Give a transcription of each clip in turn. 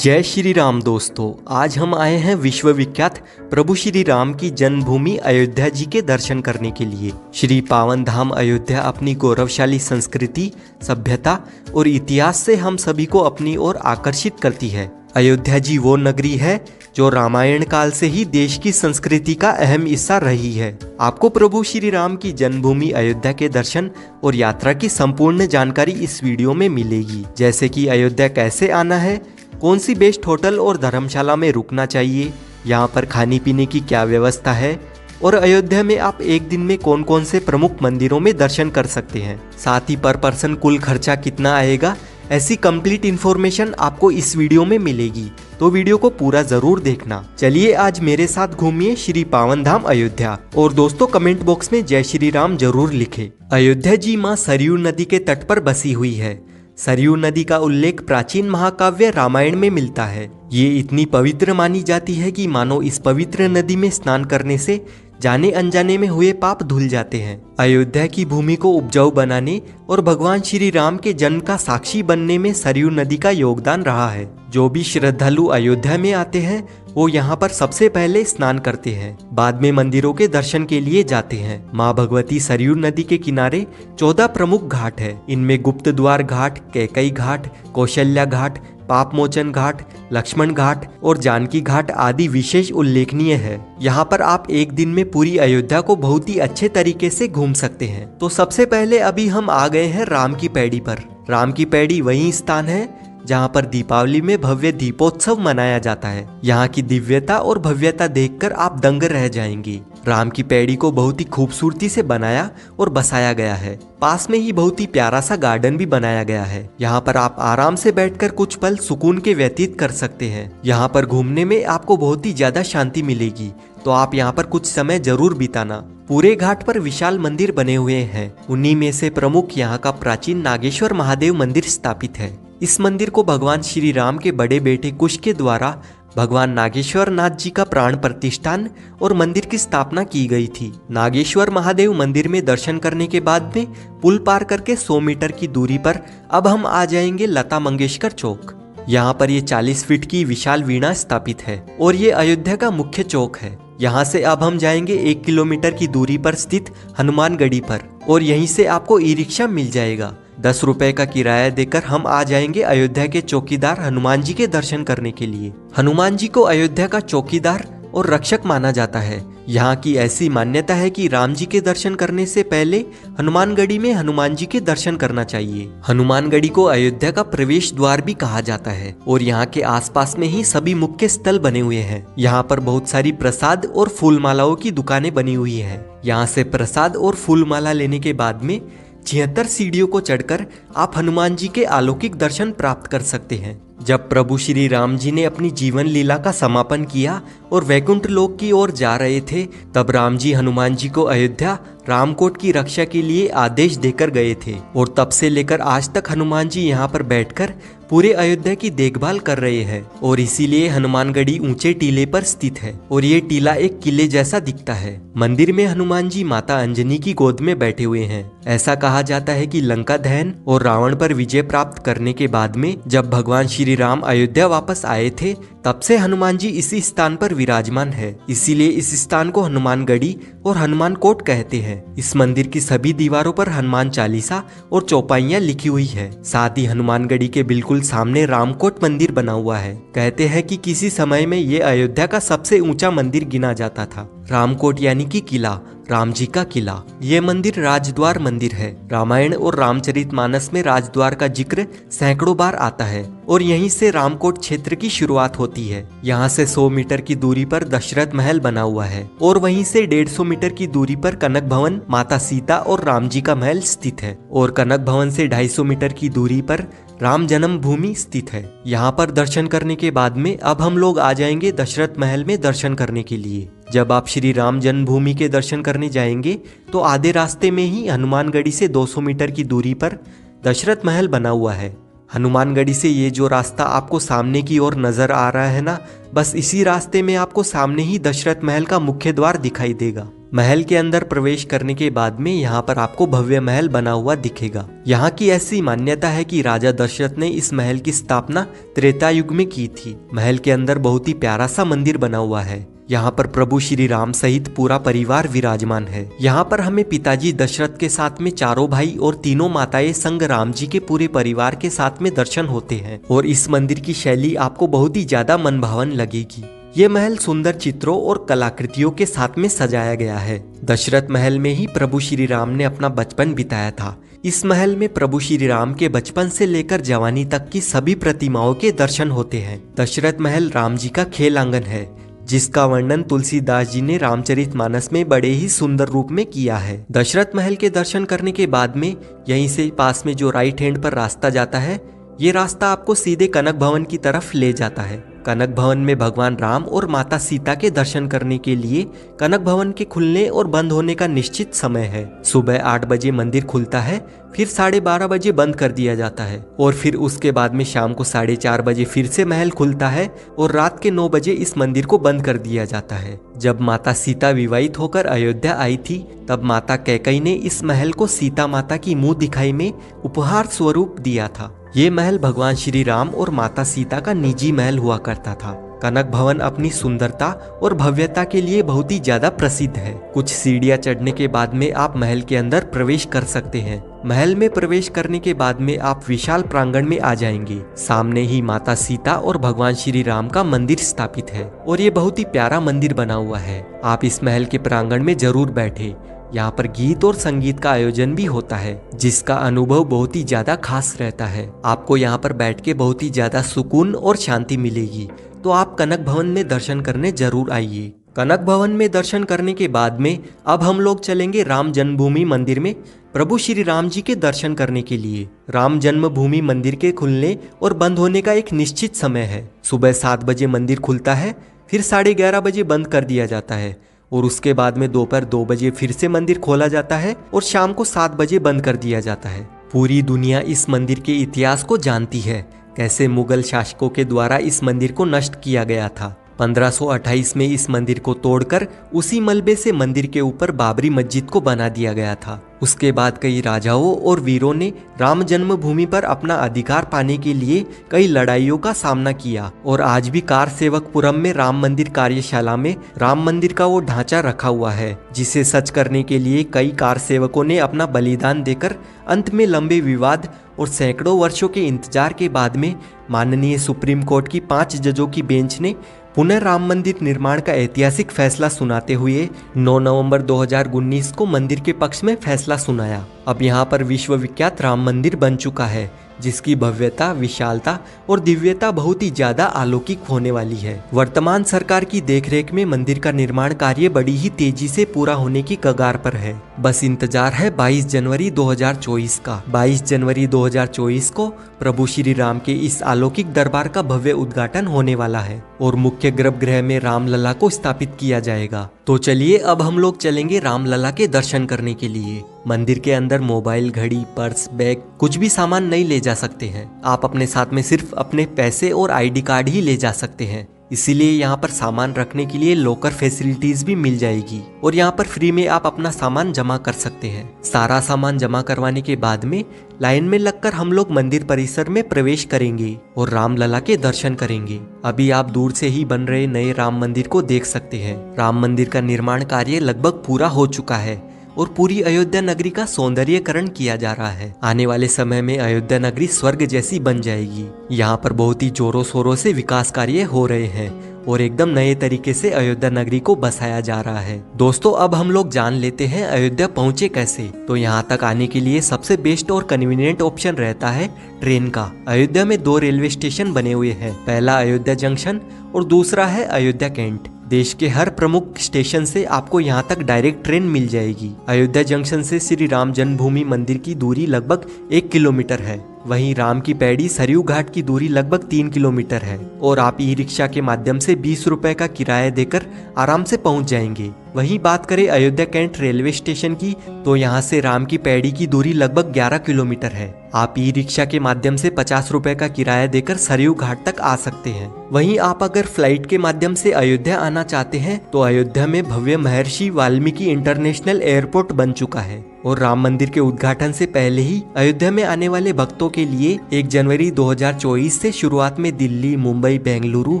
जय श्री राम दोस्तों। आज हम आए हैं विश्वविख्यात प्रभु श्री राम की जन्मभूमि अयोध्या जी के दर्शन करने के लिए। श्री पावन धाम अयोध्या अपनी गौरवशाली संस्कृति, सभ्यता और इतिहास से हम सभी को अपनी ओर आकर्षित करती है। अयोध्या जी वो नगरी है जो रामायण काल से ही देश की संस्कृति का अहम हिस्सा रही है। आपको प्रभु श्री राम की जन्मभूमि अयोध्या के दर्शन और यात्रा की संपूर्ण जानकारी इस वीडियो में मिलेगी, जैसे कि अयोध्या कैसे आना है, कौन सी बेस्ट होटल और धर्मशाला में रुकना चाहिए, यहाँ पर खाने पीने की क्या व्यवस्था है और अयोध्या में आप एक दिन में कौन कौन से प्रमुख मंदिरों में दर्शन कर सकते हैं। साथ ही पर पर्सन कुल खर्चा कितना आएगा, ऐसी कंप्लीट इन्फॉर्मेशन आपको इस वीडियो में मिलेगी, तो वीडियो को पूरा जरूर देखना। चलिए आज मेरे साथ घूमिए श्री पावन धाम अयोध्या। और दोस्तों कमेंट बॉक्स में जय श्री राम जरूर लिखें। अयोध्या जी माँ सरयू नदी के तट पर बसी हुई है। सरयू नदी का उल्लेख प्राचीन महाकाव्य रामायण में मिलता है। ये इतनी पवित्र मानी जाती है कि मानो इस पवित्र नदी में स्नान करने से जाने अनजाने में हुए पाप धुल जाते हैं। अयोध्या की भूमि को उपजाऊ बनाने और भगवान श्री राम के जन्म का साक्षी बनने में सरयू नदी का योगदान रहा है। जो भी श्रद्धालु अयोध्या में आते हैं वो यहाँ पर सबसे पहले स्नान करते हैं, बाद में मंदिरों के दर्शन के लिए जाते हैं। माँ भगवती सरयू नदी के किनारे 14 प्रमुख घाट है। इनमें गुप्त द्वार घाट, कैकई घाट, कौशल्या घाट, पाप मोचन घाट, लक्ष्मण घाट और जानकी घाट आदि विशेष उल्लेखनीय है। यहाँ पर आप एक दिन में पूरी अयोध्या को बहुत ही अच्छे तरीके से घूम सकते हैं। तो सबसे पहले अभी हम आ गए हैं राम की पैड़ी पर। राम की पैड़ी वही स्थान है जहाँ पर दीपावली में भव्य दीपोत्सव मनाया जाता है। यहाँ की दिव्यता और भव्यता देखकर आप दंग रह जाएंगे। राम की पैड़ी को बहुत ही खूबसूरती से बनाया और बसाया गया है। पास में ही बहुत ही प्यारा सा गार्डन भी बनाया गया है। यहाँ पर आप आराम से बैठकर कुछ पल सुकून के व्यतीत कर सकते हैं। यहाँ पर घूमने में आपको बहुत ही ज्यादा शांति मिलेगी, तो आप यहाँ पर कुछ समय जरूर बिताना। पूरे घाट पर विशाल मंदिर बने हुए हैं। उन्हीं में से प्रमुख यहाँ का प्राचीन नागेश्वर महादेव मंदिर स्थापित है। इस मंदिर को भगवान श्री राम के बड़े बेटे कुश के द्वारा भगवान नागेश्वर नाथ जी का प्राण प्रतिष्ठान और मंदिर की स्थापना की गई थी। नागेश्वर महादेव मंदिर में दर्शन करने के बाद में पुल पार करके 100 मीटर की दूरी पर अब हम आ जाएंगे लता मंगेशकर चौक। यहाँ पर ये 40 फीट की विशाल वीणा स्थापित है और ये अयोध्या का मुख्य चौक है। यहाँ से अब हम जाएंगे 1 किलोमीटर की दूरी पर स्थित हनुमानगढ़ी पर और यहीं से आपको ई रिक्शा मिल जाएगा। 10 रुपए का किराया देकर हम आ जाएंगे अयोध्या के चौकीदार हनुमान जी के दर्शन करने के लिए। हनुमान जी को अयोध्या का चौकीदार और रक्षक माना जाता है। यहाँ की ऐसी मान्यता है कि राम जी के दर्शन करने से पहले हनुमानगढ़ी में हनुमान जी के दर्शन करना चाहिए। हनुमानगढ़ी को अयोध्या का प्रवेश द्वार भी कहा जाता है और यहाँ के आसपास में ही सभी मुख्य स्थल बने हुए हैं। यहाँ पर बहुत सारी प्रसाद और फूल मालाओं की दुकानें बनी हुई है। यहाँ से प्रसाद और फूल माला लेने के बाद में 76 सीढ़ियों को चढ़कर आप हनुमान जी के अलौकिक दर्शन प्राप्त कर सकते हैं। जब प्रभु श्री राम जी ने अपनी जीवन लीला का समापन किया और वैकुंठ लोक की ओर जा रहे थे, तब राम जी हनुमान जी को अयोध्या रामकोट की रक्षा के लिए आदेश देकर गए थे और तब से लेकर आज तक हनुमान जी यहाँ पर बैठकर पूरे अयोध्या की देखभाल कर रहे हैं और इसीलिए हनुमानगढ़ी ऊंचे टीले पर स्थित है और ये टीला एक किले जैसा दिखता है। मंदिर में हनुमान जी माता अंजनी की गोद में बैठे हुए हैं। ऐसा कहा जाता है कि लंका दहन और रावण पर विजय प्राप्त करने के बाद में जब भगवान श्री राम अयोध्या वापस आए थे, तब से हनुमान जी इसी स्थान पर विराजमान है। इसीलिए इस स्थान को हनुमानगढ़ी और हनुमान कोट कहते हैं। इस मंदिर की सभी दीवारों पर हनुमान चालीसा और चौपाइयाँ लिखी हुई है। साथ ही हनुमानगढ़ी के बिल्कुल सामने रामकोट मंदिर बना हुआ है। कहते हैं कि किसी समय में ये अयोध्या का सबसे ऊंचा मंदिर गिना जाता था। रामकोट यानी कि किला, राम जी का किला। ये मंदिर राजद्वार मंदिर है। रामायण और रामचरितमानस में राजद्वार का जिक्र सैकड़ों बार आता है और यहीं से रामकोट क्षेत्र की शुरुआत होती है। यहाँ से 100 मीटर की दूरी पर दशरथ महल बना हुआ है और वहीं से 150 मीटर की दूरी पर कनक भवन, माता सीता और राम जी का महल स्थित है और कनक भवन से 250 मीटर की दूरी पर राम जन्म भूमि स्थित है। यहाँ पर दर्शन करने के बाद में अब हम लोग आ जाएंगे दशरथ महल में दर्शन करने के लिए। जब आप श्री राम जन्मभूमि के दर्शन करने जाएंगे तो आधे रास्ते में ही हनुमानगढ़ी से 200 मीटर की दूरी पर दशरथ महल बना हुआ है। हनुमानगढ़ी से ये जो रास्ता आपको सामने की ओर नजर आ रहा है ना, बस इसी रास्ते में आपको सामने ही दशरथ महल का मुख्य द्वार दिखाई देगा। महल के अंदर प्रवेश करने के बाद में यहाँ पर आपको भव्य महल बना हुआ दिखेगा। यहाँ की ऐसी मान्यता है कि राजा दशरथ ने इस महल की स्थापना त्रेता युग में की थी। महल के अंदर बहुत ही प्यारा सा मंदिर बना हुआ है। यहाँ पर प्रभु श्री राम सहित पूरा परिवार विराजमान है। यहाँ पर हमें पिताजी दशरथ के साथ में चारों भाई और तीनों माताएं संग राम जी के पूरे परिवार के साथ में दर्शन होते हैं और इस मंदिर की शैली आपको बहुत ही ज्यादा मनभावन लगेगी। ये महल सुंदर चित्रों और कलाकृतियों के साथ में सजाया गया है। दशरथ महल में ही प्रभु श्री राम ने अपना बचपन बिताया था। इस महल में प्रभु श्री राम के बचपन से लेकर जवानी तक की सभी प्रतिमाओं के दर्शन होते हैं। दशरथ महल राम जी का खेल आंगन है, जिसका वर्णन तुलसीदास जी ने रामचरितमानस में बड़े ही सुंदर रूप में किया है। दशरथ महल के दर्शन करने के बाद में यहीं से पास में जो राइट हैंड पर रास्ता जाता है, ये रास्ता आपको सीधे कनक भवन की तरफ ले जाता है। कनक भवन में भगवान राम और माता सीता के दर्शन करने के लिए कनक भवन के खुलने और बंद होने का निश्चित समय है। सुबह 8 बजे मंदिर खुलता है, फिर 12:30 बजे बंद कर दिया जाता है और फिर उसके बाद में शाम को 4:30 बजे फिर से महल खुलता है और रात के 9 बजे इस मंदिर को बंद कर दिया जाता है। जब माता सीता विवाहित होकर अयोध्या आई थी, तब माता कैकेयी ने इस महल को सीता माता की मुंह दिखाई में उपहार स्वरूप दिया था। ये महल भगवान श्री राम और माता सीता का निजी महल हुआ करता था। कनक भवन अपनी सुंदरता और भव्यता के लिए बहुत ही ज्यादा प्रसिद्ध है। कुछ सीढ़ियां चढ़ने के बाद में आप महल के अंदर प्रवेश कर सकते हैं। महल में प्रवेश करने के बाद में आप विशाल प्रांगण में आ जाएंगे। सामने ही माता सीता और भगवान श्री राम का मंदिर स्थापित है और ये बहुत ही प्यारा मंदिर बना हुआ है। आप इस महल के प्रांगण में जरूर बैठे। यहाँ पर गीत और संगीत का आयोजन भी होता है, जिसका अनुभव बहुत ही ज्यादा खास रहता है। आपको यहाँ पर बैठ के बहुत ही ज्यादा सुकून और शांति मिलेगी। तो आप कनक भवन में दर्शन करने जरूर आइए। कनक भवन में दर्शन करने के बाद में अब हम लोग चलेंगे राम जन्मभूमि मंदिर में प्रभु श्री राम जी के दर्शन करने के लिए। राम जन्मभूमि मंदिर के खुलने और बंद होने का एक निश्चित समय है। सुबह 7 बजे मंदिर खुलता है, फिर 11:30 बजे बंद कर दिया जाता है और उसके बाद में दोपहर 2 बजे फिर से मंदिर खोला जाता है और शाम को 7 बजे बंद कर दिया जाता है। पूरी दुनिया इस मंदिर के इतिहास को जानती है, कैसे मुगल शासकों के द्वारा इस मंदिर को नष्ट किया गया था। 1528 में इस मंदिर को तोड़कर उसी मलबे से मंदिर के ऊपर बाबरी मस्जिद को बना दिया गया था। उसके बाद कई राजाओं और वीरों ने राम जन्मभूमि पर अपना अधिकार पाने के लिए कई लड़ाइयों का सामना किया और आज भी कार सेवकपुरम में राम मंदिर कार्यशाला में राम मंदिर का वो ढांचा रखा हुआ है, जिसे सच करने के लिए कई कार सेवकों ने अपना बलिदान देकर अंत में लंबे विवाद और सैकड़ों वर्षों के इंतजार के बाद में माननीय सुप्रीम कोर्ट की 5 जजों की बेंच ने पुनः राम मंदिर निर्माण का ऐतिहासिक फैसला सुनाते हुए 9 नवंबर 2019 को मंदिर के पक्ष में फैसला सुनाया। अब यहाँ पर विश्व विख्यात राम मंदिर बन चुका है, जिसकी भव्यता, विशालता और दिव्यता बहुत ही ज्यादा अलौकिक होने वाली है। वर्तमान सरकार की देखरेख में मंदिर का निर्माण कार्य बड़ी ही तेजी से पूरा होने की कगार पर है। बस इंतजार है 22 जनवरी 2024 का। 22 जनवरी 2024 को प्रभु श्री राम के इस अलौकिक दरबार का भव्य उद्घाटन होने वाला है और मुख्य गर्भगृह में रामलला को स्थापित किया जाएगा। तो चलिए अब हम लोग चलेंगे रामलला के दर्शन करने के लिए। मंदिर के अंदर मोबाइल, घड़ी, पर्स, बैग कुछ भी सामान नहीं ले जा सकते हैं। आप अपने साथ में सिर्फ अपने पैसे और आईडी कार्ड ही ले जा सकते हैं। इसीलिए यहाँ पर सामान रखने के लिए लॉकर फैसिलिटीज भी मिल जाएगी और यहाँ पर फ्री में आप अपना सामान जमा कर सकते हैं। सारा सामान जमा करवाने के बाद में लाइन में लगकर हम लोग मंदिर परिसर में प्रवेश करेंगे और रामलला के दर्शन करेंगे। अभी आप दूर से ही बन रहे नए राम मंदिर को देख सकते हैं। राम मंदिर का निर्माण कार्य लगभग पूरा हो चुका है और पूरी अयोध्या नगरी का सौंदर्यीकरण किया जा रहा है। आने वाले समय में अयोध्या नगरी स्वर्ग जैसी बन जाएगी। यहाँ पर बहुत ही जोरों शोरों से विकास कार्य हो रहे हैं और एकदम नए तरीके से अयोध्या नगरी को बसाया जा रहा है। दोस्तों अब हम लोग जान लेते हैं अयोध्या पहुँचे कैसे। तो यहाँ तक आने के लिए सबसे बेस्ट और कन्वीनियंट ऑप्शन रहता है ट्रेन का। अयोध्या में 2 रेलवे स्टेशन बने हुए हैं। पहला अयोध्या जंक्शन और दूसरा है अयोध्या कैंट। देश के हर प्रमुख स्टेशन से आपको यहाँ तक डायरेक्ट ट्रेन मिल जाएगी। अयोध्या जंक्शन से श्री राम जन्मभूमि मंदिर की दूरी लगभग 1 किलोमीटर है। वहीं राम की पैड़ी सरयू घाट की दूरी लगभग 3 किलोमीटर है और आप ई रिक्शा के माध्यम से 20 रुपए का किराया देकर आराम से पहुँच जाएंगे। वहीं बात करें अयोध्या कैंट रेलवे स्टेशन की, तो यहाँ से राम की पैड़ी की दूरी लगभग 11 किलोमीटर है। आप ई रिक्शा के माध्यम से 50 रुपए का किराया देकर सरयू घाट तक आ सकते हैं। वहीं आप अगर फ्लाइट के माध्यम से अयोध्या आना चाहते हैं तो अयोध्या में भव्य महर्षि वाल्मीकि इंटरनेशनल एयरपोर्ट बन चुका है और राम मंदिर के उद्घाटन से पहले ही अयोध्या में आने वाले भक्तों के लिए 1 जनवरी 2024 से शुरुआत में दिल्ली, मुंबई, बेंगलुरु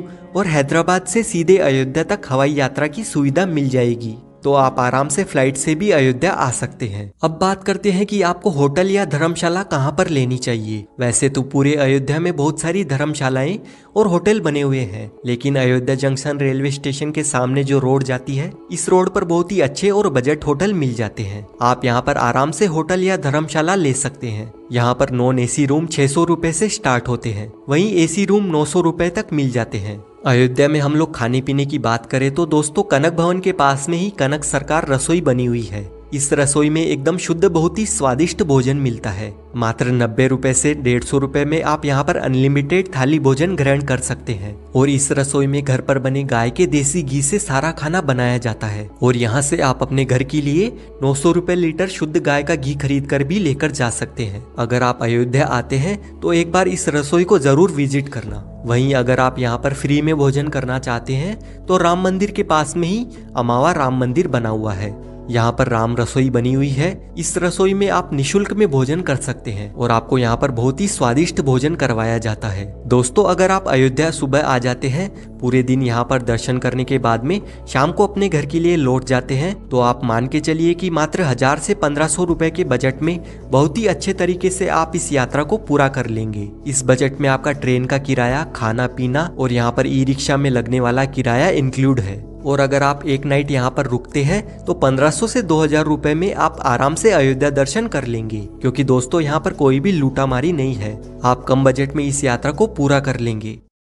और हैदराबाद से सीधे अयोध्या तक हवाई यात्रा की सुविधा मिल जाएगी, तो आप आराम से फ्लाइट से भी अयोध्या आ सकते हैं। अब बात करते हैं कि आपको होटल या धर्मशाला कहाँ पर लेनी चाहिए। वैसे तो पूरे अयोध्या में बहुत सारी धर्मशालाएं और होटल बने हुए हैं, लेकिन अयोध्या जंक्शन रेलवे स्टेशन के सामने जो रोड जाती है, इस रोड पर बहुत ही अच्छे और बजट होटल मिल जाते हैं। आप यहाँ पर आराम से होटल या धर्मशाला ले सकते हैं। यहाँ पर नॉन एसी रूम 600 रुपए से स्टार्ट होते हैं, वहीं एसी रूम 900 रुपए तक मिल जाते हैं। अयोध्या में हम लोग खाने पीने की बात करें तो दोस्तों कनक भवन के पास में ही कनक सरकार रसोई बनी हुई है। इस रसोई में एकदम शुद्ध बहुत ही स्वादिष्ट भोजन मिलता है। मात्र 90 रुपए से 150 रुपए में आप यहाँ पर अनलिमिटेड थाली भोजन ग्रहण कर सकते हैं। और इस रसोई में घर पर बने गाय के देसी घी से सारा खाना बनाया जाता है और यहाँ से आप अपने घर के लिए 900 रुपए लीटर शुद्ध गाय का घी खरीद कर भी लेकर जा सकते हैं। अगर आप अयोध्या आते हैं तो एक बार इस रसोई को जरूर विजिट करना। वहीं अगर आप यहाँ पर फ्री में भोजन करना चाहते हैं तो राम मंदिर के पास में ही अमावा राम मंदिर बना हुआ है। यहाँ पर राम रसोई बनी हुई है। इस रसोई में आप निशुल्क में भोजन कर सकते हैं और आपको यहाँ पर बहुत ही स्वादिष्ट भोजन करवाया जाता है। दोस्तों अगर आप अयोध्या सुबह आ जाते हैं, पूरे दिन यहाँ पर दर्शन करने के बाद में शाम को अपने घर के लिए लौट जाते हैं, तो आप मान के चलिए कि मात्र 1000 से 1500 रुपए के बजट में बहुत ही अच्छे तरीके से आप इस यात्रा को पूरा कर लेंगे। इस बजट में आपका ट्रेन का किराया, खाना पीना और यहाँ पर ई रिक्शा में लगने वाला किराया इंक्लूड है। और अगर आप एक नाइट यहाँ पर रुकते हैं तो 1500 से 2000 रुपए में आप आराम से अयोध्या दर्शन कर लेंगे, क्योंकि दोस्तों यहाँ पर कोई भी लूटामारी नहीं है। आप कम बजट में इस यात्रा को पूरा कर लेंगे।